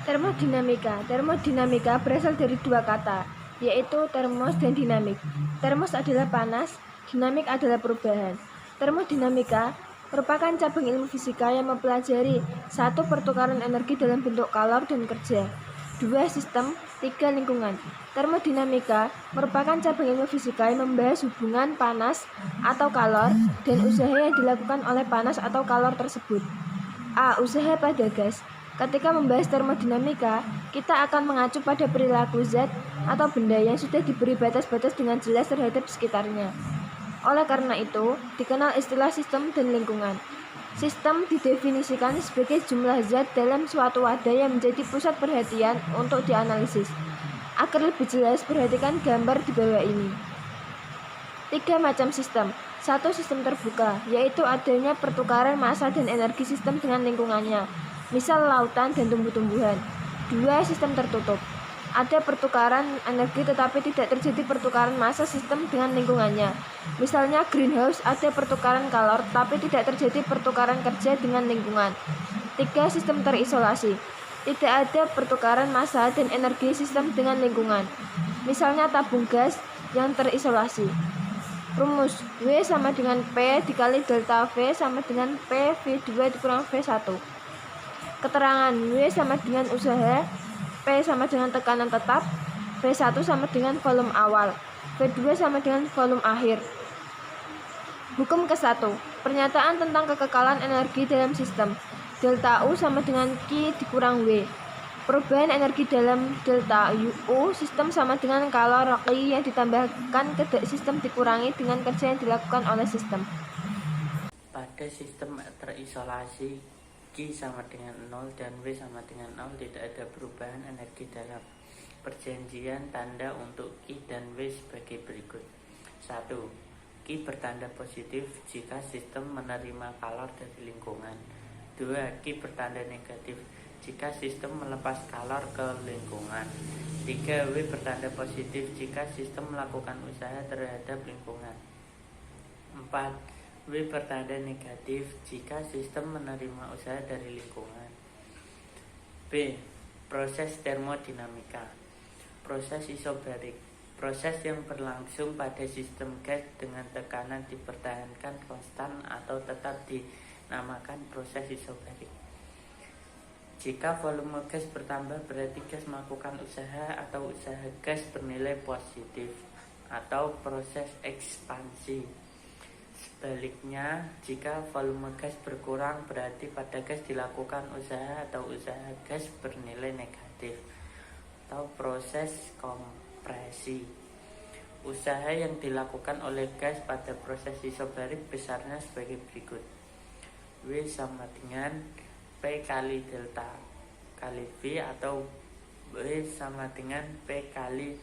Termodinamika. Termodinamika berasal dari dua kata, yaitu termos dan dinamik. Termos adalah panas, dinamik adalah perubahan. Termodinamika merupakan cabang ilmu fisika yang mempelajari satu pertukaran energi dalam bentuk kalor dan kerja, dua sistem, tiga lingkungan. Termodinamika merupakan cabang ilmu fisika yang membahas hubungan panas atau kalor dan usaha yang dilakukan oleh panas atau kalor tersebut. A. Usaha pada gas. Ketika membahas termodinamika, kita akan mengacu pada perilaku zat atau benda yang sudah diberi batas-batas dengan jelas terhadap sekitarnya. Oleh karena itu, dikenal istilah sistem dan lingkungan. Sistem didefinisikan sebagai jumlah zat dalam suatu wadah yang menjadi pusat perhatian untuk dianalisis. Agar lebih jelas, perhatikan gambar di bawah ini. 3 macam sistem. 1. Sistem terbuka, yaitu adanya pertukaran massa dan energi sistem dengan lingkungannya, misal lautan dan tumbuh-tumbuhan. 2. Sistem tertutup. Ada pertukaran energi tetapi tidak terjadi pertukaran massa sistem dengan lingkungannya. Misalnya greenhouse, ada pertukaran kalor tapi tidak terjadi pertukaran kerja dengan lingkungan. 3. Sistem terisolasi. Tidak ada pertukaran massa dan energi sistem dengan lingkungan. Misalnya tabung gas yang terisolasi. Rumus W sama dengan P dikali delta V sama dengan P V2 dikurang V1. Keterangan W sama dengan usaha, P sama dengan tekanan tetap, V1 sama dengan volume awal, V2 sama dengan volume akhir. Hukum ke-1. Pernyataan tentang kekekalan energi dalam sistem. Delta U sama dengan Q dikurang W. Perubahan energi dalam delta U sistem sama dengan kalor Q yang ditambahkan ke sistem dikurangi dengan kerja yang dilakukan oleh sistem. Pada sistem terisolasi, Q sama dengan 0 dan W sama dengan 0, tidak ada perubahan energi dalam. Perjanjian tanda untuk Q dan W sebagai berikut. 1. Q bertanda positif jika sistem menerima kalor dari lingkungan. 2. Q bertanda negatif jika sistem melepas kalor ke lingkungan. 3. W bertanda positif jika sistem melakukan usaha terhadap lingkungan. 4. W bertanda negatif jika sistem menerima usaha dari lingkungan. B. Proses termodinamika. Proses isobarik. Proses yang berlangsung pada sistem gas dengan tekanan dipertahankan konstan atau tetap dinamakan proses isobarik. Jika volume gas bertambah, berarti gas melakukan usaha atau usaha gas bernilai positif atau proses ekspansi. Sebaliknya, jika volume gas berkurang, berarti pada gas dilakukan usaha atau usaha gas bernilai negatif atau proses kompresi. Usaha yang dilakukan oleh gas pada proses isobarik besarnya sebagai berikut. W sama dengan P kali delta kali V atau W sama dengan P kali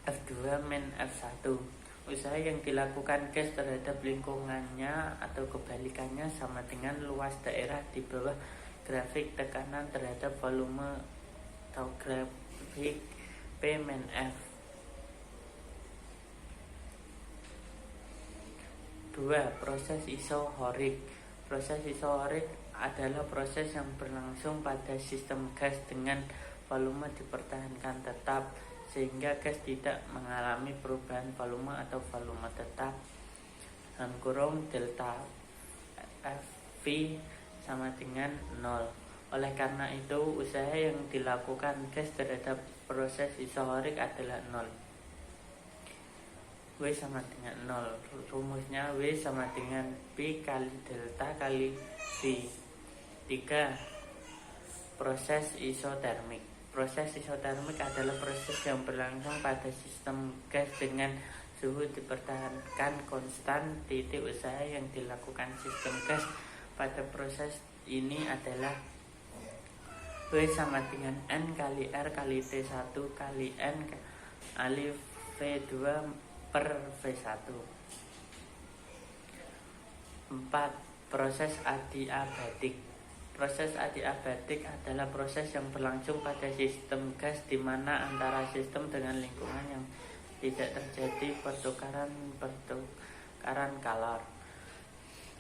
F2 min F1. Usaha yang dilakukan gas terhadap lingkungannya atau kebalikannya sama dengan luas daerah di bawah grafik tekanan terhadap volume atau grafik P min F. 2. Proses isohorik. Proses isohorik adalah proses yang berlangsung pada sistem gas dengan volume dipertahankan tetap sehingga gas tidak mengalami perubahan volume atau volume tetap. Kurung delta FV sama dengan 0. Oleh karena itu, usaha yang dilakukan gas terhadap proses isohorik adalah 0. W sama dengan 0. Rumusnya W sama dengan P kali delta kali V. 3. Proses isotermik. Proses isotermik adalah proses yang berlangsung pada sistem gas dengan suhu dipertahankan konstan. Titik usaha yang dilakukan sistem gas pada proses ini adalah W sama dengan N kali R kali T1 kali N kali V2 per V1. 4. Proses adiabatik. Proses adiabatik adalah proses yang berlangsung pada sistem gas di mana antara sistem dengan lingkungan yang tidak terjadi pertukaran kalor.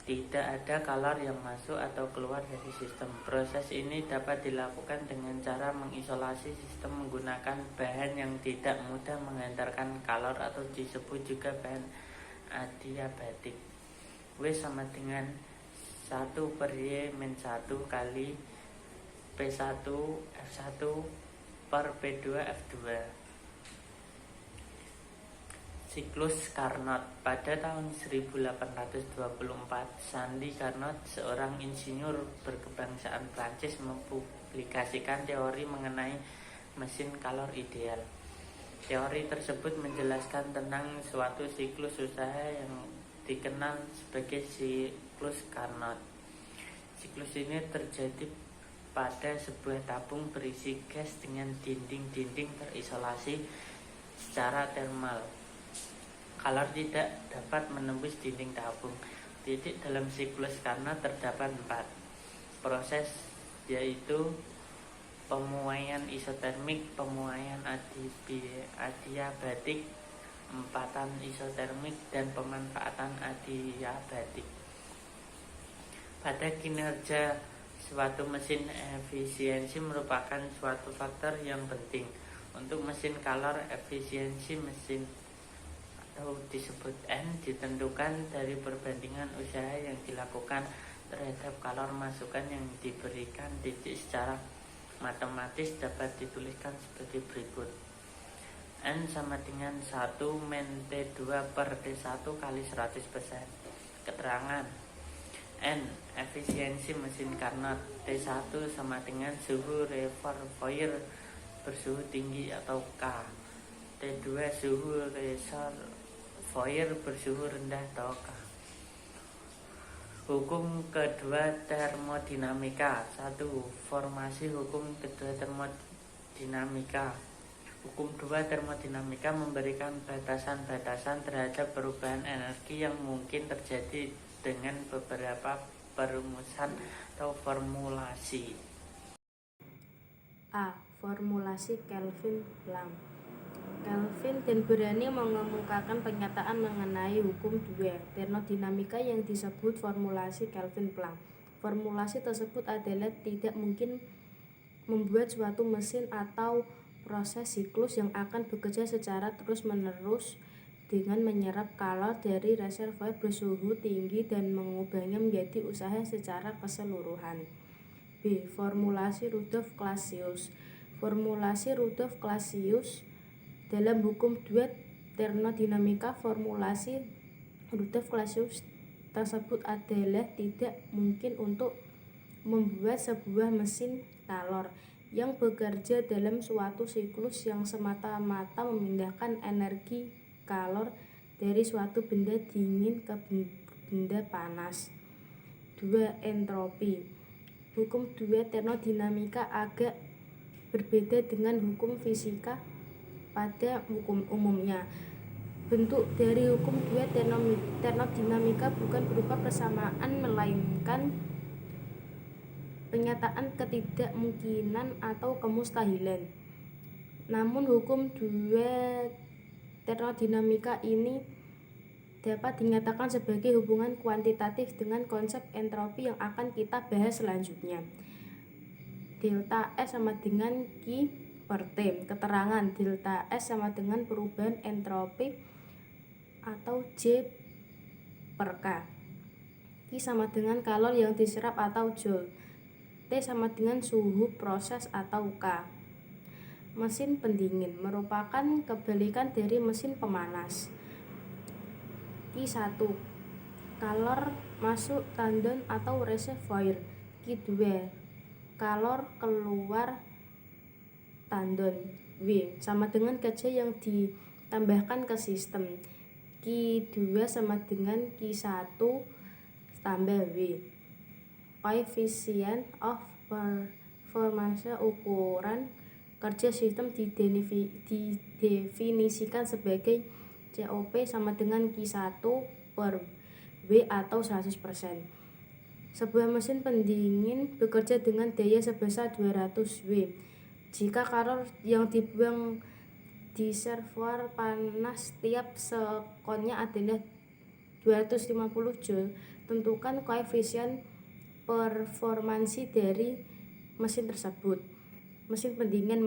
Tidak ada kalor yang masuk atau keluar dari sistem. Proses ini dapat dilakukan dengan cara mengisolasi sistem menggunakan bahan yang tidak mudah menghantarkan kalor atau disebut juga bahan adiabatik. W sama dengan 1/Y-1 kali P1 F1 per P2 F2. Siklus Carnot. Pada tahun 1824, Sandi Carnot, seorang insinyur berkebangsaan Prancis, mempublikasikan teori mengenai mesin kalor ideal. Teori tersebut menjelaskan tentang suatu siklus usaha yang dikenal sebagai siklus Carnot. Siklus ini terjadi pada sebuah tabung berisi gas dengan dinding-dinding terisolasi secara termal. Kalor tidak dapat menembus dinding tabung. Titik dalam siklus Carnot terdapat 4 proses, yaitu pemuaian isotermik, pemuaian adiabatik, empatan isotermik, dan pemanfaatan adiabatik. Pada kinerja suatu mesin, efisiensi merupakan suatu faktor yang penting. Untuk mesin kalor, efisiensi mesin atau disebut N ditentukan dari perbandingan usaha yang dilakukan terhadap kalor masukan yang diberikan. Titik secara matematis dapat dituliskan sebagai berikut. N sama dengan 1 min T2 per T1 kali 100%. Keterangan N, efisiensi mesin Carnot. T1 sama dengan suhu reservoir bersuhu tinggi atau K. T2 suhu reservoir bersuhu rendah atau K. Hukum kedua termodinamika. 1. Formasi hukum kedua termodinamika. Hukum 2 termodinamika memberikan batasan-batasan terhadap perubahan energi yang mungkin terjadi dengan beberapa perumusan atau formulasi. A. Formulasi Kelvin-Planck. Kelvin dan berani mengemukakan pernyataan mengenai hukum 2 termodinamika yang disebut formulasi Kelvin-Planck. Formulasi tersebut adalah tidak mungkin membuat suatu mesin atau proses siklus yang akan bekerja secara terus-menerus dengan menyerap kalor dari reservoir bersuhu tinggi dan mengubahnya menjadi usaha secara keseluruhan. B. Formulasi Rudolf Clausius. Formulasi Rudolf Clausius dalam hukum 2 termodinamika. Formulasi Rudolf Clausius tersebut adalah tidak mungkin untuk membuat sebuah mesin kalor yang bekerja dalam suatu siklus yang semata-mata memindahkan energi kalor dari suatu benda dingin ke benda panas. 2. Entropi. Hukum 2 termodinamika agak berbeda dengan hukum fisika. Pada hukum umumnya, bentuk dari hukum 2 termodinamika bukan berupa persamaan, melainkan pernyataan ketidakmungkinan atau kemustahilan. Namun hukum 2 termodinamika ini dapat dinyatakan sebagai hubungan kuantitatif dengan konsep entropi yang akan kita bahas selanjutnya. Delta S sama dengan Q per T. Keterangan delta S sama dengan perubahan entropi atau J per K. Q sama dengan kalor yang diserap atau Joule. T sama dengan suhu proses atau K. Mesin pendingin merupakan kebalikan dari mesin pemanas. Q1 kalor masuk tandon atau reservoir. Q2 kalor keluar tandon. W sama dengan kerja yang ditambahkan ke sistem. Q2 sama dengan Q1 tambah W. Coefficient of performance, ukuran kerja sistem, didefinisikan sebagai COP sama dengan Q1 per W atau 100%. Sebuah mesin pendingin bekerja dengan daya sebesar 200 W. Jika kalor yang dibuang di reservoir panas tiap sekonnya adalah 250 Joule, Tentukan koefisien performansi dari mesin tersebut. Mesin pendingin,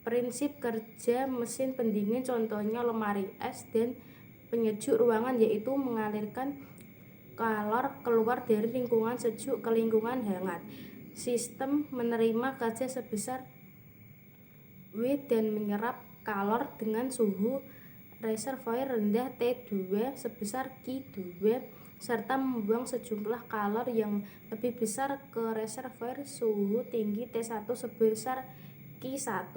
prinsip kerja mesin pendingin contohnya lemari es dan penyejuk ruangan, yaitu mengalirkan kalor keluar dari lingkungan sejuk ke lingkungan hangat. Sistem menerima kerja sebesar W dan menyerap kalor dengan suhu reservoir rendah T2 sebesar Q2 serta membuang sejumlah kalor yang lebih besar ke reservoir suhu tinggi T1 sebesar Q1.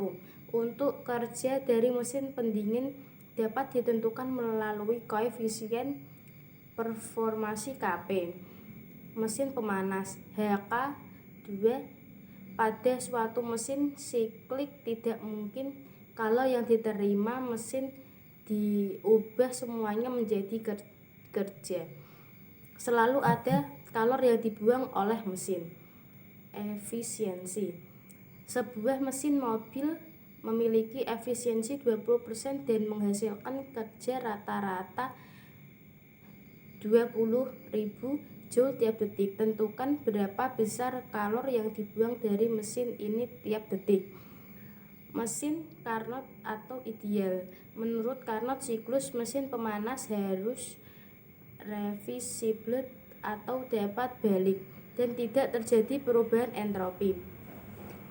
Untuk kerja dari mesin pendingin dapat ditentukan melalui koefisien performansi Kp. Mesin pemanas HK2 pada suatu mesin siklik tidak mungkin kalau yang diterima mesin diubah semuanya menjadi kerja. Selalu ada kalor yang dibuang oleh mesin. Efisiensi. Sebuah mesin mobil memiliki efisiensi 20% dan menghasilkan kerja rata-rata 20.000 Joule tiap detik. Tentukan berapa besar kalor yang dibuang dari mesin ini tiap detik. Mesin Carnot atau ideal. Menurut Carnot, siklus mesin pemanas harus reversible atau dapat balik dan tidak terjadi perubahan entropi.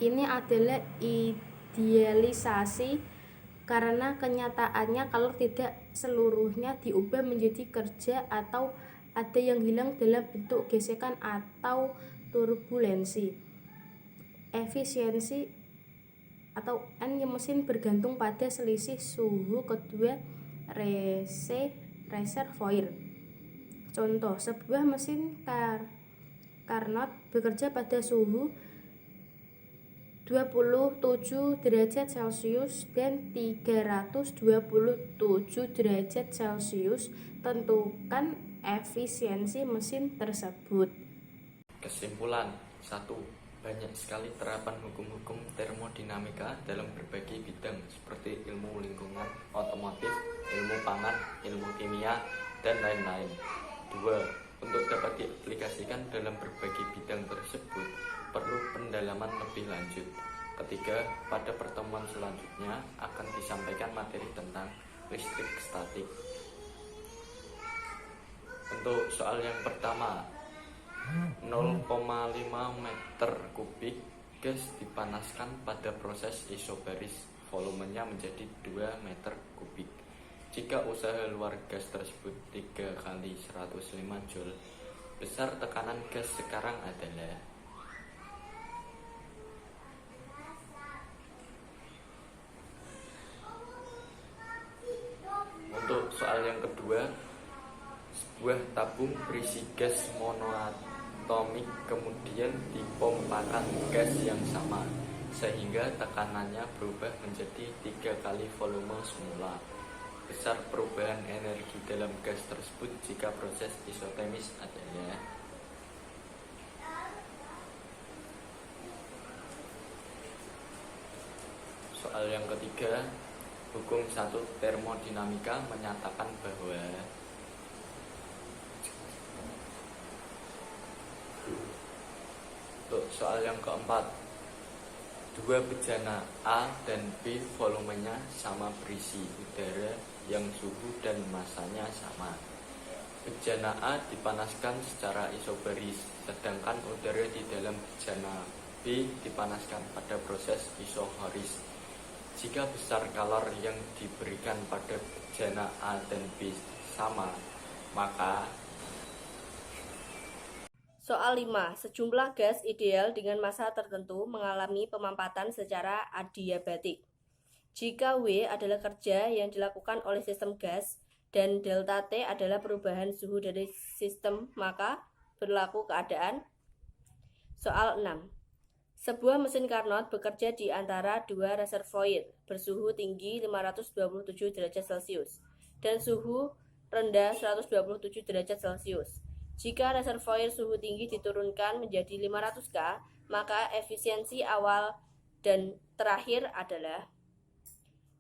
Ini adalah idealisasi karena kenyataannya kalor tidak seluruhnya diubah menjadi kerja atau ada yang hilang dalam bentuk gesekan atau turbulensi. Efisiensi atau N mesin bergantung pada selisih suhu kedua reservoir. Contoh, sebuah mesin Carnot bekerja pada suhu 27 derajat Celcius dan 327 derajat Celcius. Tentukan efisiensi mesin tersebut. Kesimpulan 1. Banyak sekali terapan hukum-hukum termodinamika dalam berbagai bidang seperti ilmu lingkungan, otomotif, ilmu pangan, ilmu kimia, dan lain-lain. 2. Untuk dapat diaplikasikan dalam berbagai bidang tersebut perlu pendalaman lebih lanjut. 3. Pada pertemuan selanjutnya akan disampaikan materi tentang listrik statik. Untuk soal yang pertama, 0,5 meter kubik gas dipanaskan pada proses isobaris, volumenya menjadi 2 meter kubik. Jika usaha luar gas tersebut 3 kali 105 Joule, besar tekanan gas sekarang adalah. Untuk soal yang kedua, sebuah tabung berisi gas monoatomik kemudian dipompakan gas yang sama sehingga tekanannya berubah menjadi 3 kali volume semula. Besar perubahan energi dalam gas tersebut jika proses isotermis adalah. Soal yang ketiga, hukum 1 termodinamika menyatakan bahwa untuk soal yang keempat, 2 bejana A dan B volumenya sama berisi udara yang suhu dan masanya sama. Bejana A dipanaskan secara isobaris, sedangkan udara di dalam bejana B dipanaskan pada proses isohoris. Jika besar kalor yang diberikan pada bejana A dan B sama, maka Soal 5. Sejumlah gas ideal dengan massa tertentu mengalami pemampatan secara adiabatik. Jika W adalah kerja yang dilakukan oleh sistem gas dan delta T adalah perubahan suhu dari sistem, maka berlaku keadaan. Soal 6. Sebuah mesin Carnot bekerja di antara 2 reservoir bersuhu tinggi 527 derajat Celcius dan suhu rendah 127 derajat Celcius. Jika reservoir suhu tinggi diturunkan menjadi 500 K, maka efisiensi awal dan terakhir adalah.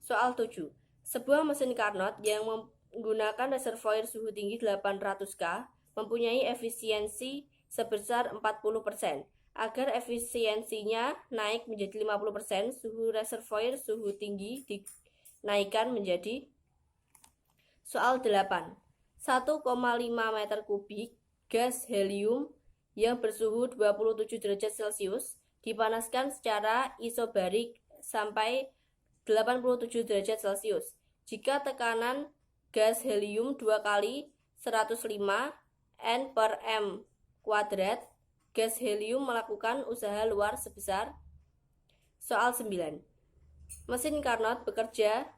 Soal 7. Sebuah mesin Carnot yang menggunakan reservoir suhu tinggi 800 K mempunyai efisiensi sebesar 40%. Agar efisiensinya naik menjadi 50%, suhu reservoir suhu tinggi dinaikkan menjadi soal 8. 1,5 meter kubik gas helium yang bersuhu 27 derajat Celcius dipanaskan secara isobarik sampai 87 derajat Celcius. Jika tekanan gas helium 2 kali 105 N per M kuadrat, gas helium melakukan usaha luar sebesar soal 9. Mesin Carnot bekerja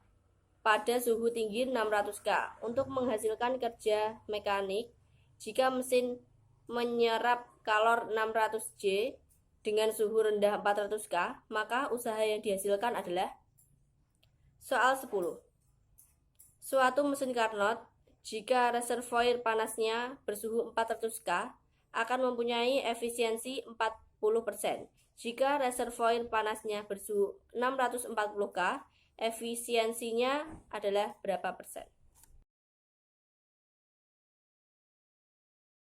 pada suhu tinggi 600 K. Untuk menghasilkan kerja mekanik, jika mesin menyerap kalor 600 J dengan suhu rendah 400 K, maka usaha yang dihasilkan adalah soal 10. Suatu mesin Carnot, jika reservoir panasnya bersuhu 400 K, akan mempunyai efisiensi 40%. Jika reservoir panasnya bersuhu 640 K, efisiensinya adalah berapa persen?